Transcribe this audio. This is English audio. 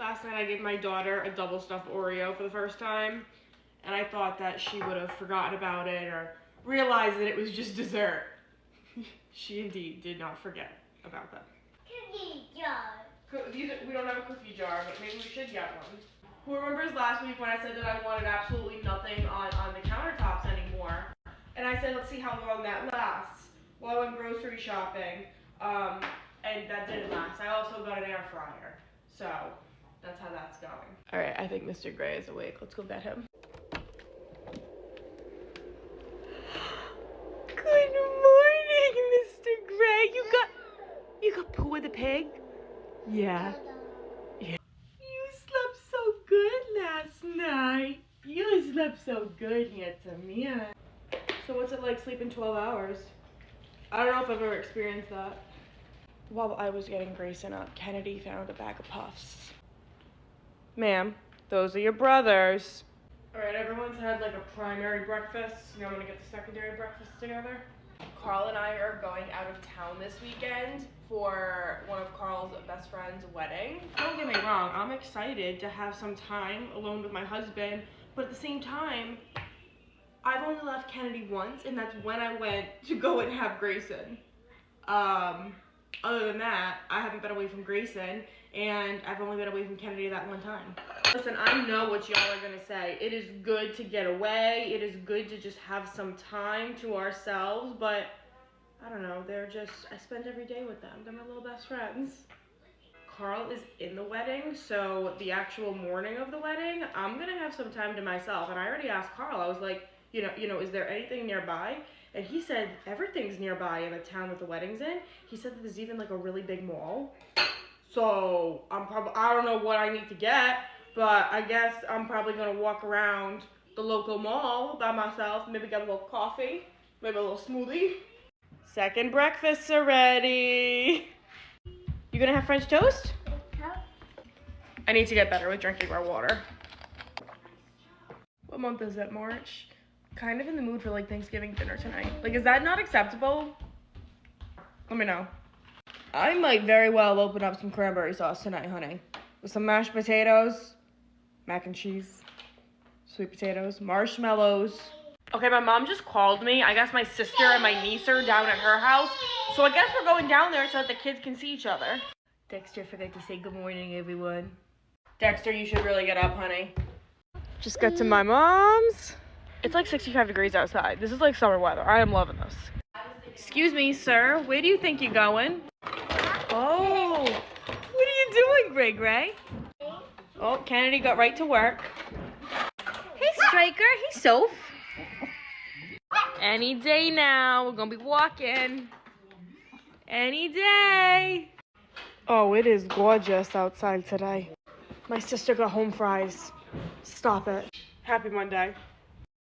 last night I gave my daughter a double stuffed Oreo for the first time, and I thought that she would have forgotten about it or realized that it was just dessert. She indeed did not forget about that. Cookie jar. We don't have a cookie jar, but maybe we should get one. Who remembers last week when I said that I wanted absolutely nothing on the countertops anymore? And I said, let's see how long that lasts. Well, I went grocery shopping, and that didn't last. I also got an air fryer, so that's how that's going. All right, I think Mr. Gray is awake. Let's go get him. Good morning, Mr. Gray. You got poo with the pig? Yeah. You slept so good last night. You slept so good, handsome man. So what's it like sleeping 12 hours? I don't know if I've ever experienced that. While I was getting Grayson up, Kennedy found a bag of puffs. Ma'am, those are your brothers. All right, everyone's had like a primary breakfast. Now I'm gonna get the secondary breakfast together. Carl and I are going out of town this weekend for one of Carl's best friend's wedding. Don't get me wrong, I'm excited to have some time alone with my husband, but at the same time, I've only left Kennedy once, and that's when I went to go and have Grayson. Other than that, I haven't been away from Grayson, and I've only been away from Kennedy that one time. Listen, I know what y'all are gonna say. It is good to get away. It is good to just have some time to ourselves, but I don't know, I spend every day with them. They're my little best friends. Carl is in the wedding, so the actual morning of the wedding, I'm gonna have some time to myself. And I already asked Carl, I was like, you know, is there anything nearby? And he said everything's nearby in the town that the wedding's in. He said that there's even like a really big mall. So I don't know what I need to get, but I guess I'm probably gonna walk around the local mall by myself, maybe get a little coffee, maybe a little smoothie. Second breakfasts are ready. You gonna have French toast? I need to get better with drinking our water. What month is it? March? Kind of in the mood for like Thanksgiving dinner tonight. Like, is that not acceptable? Let me know. I might very well open up some cranberry sauce tonight, honey. With some mashed potatoes, mac and cheese, sweet potatoes, marshmallows. Okay, my mom just called me. I guess my sister and my niece are down at her house. So I guess we're going down there so that the kids can see each other. Dexter forgot to say good morning, everyone. Dexter, you should really get up, honey. Just got to my mom's. It's like 65 degrees outside. This is like summer weather. I am loving this. Excuse me, sir. Where do you think you're going? Oh, what are you doing, Gray? Oh, Kennedy got right to work. Hey, Striker. Hey, Soph. Any day now. We're gonna be walking. Any day. Oh, it is gorgeous outside today. My sister got home fries. Stop it. Happy Monday.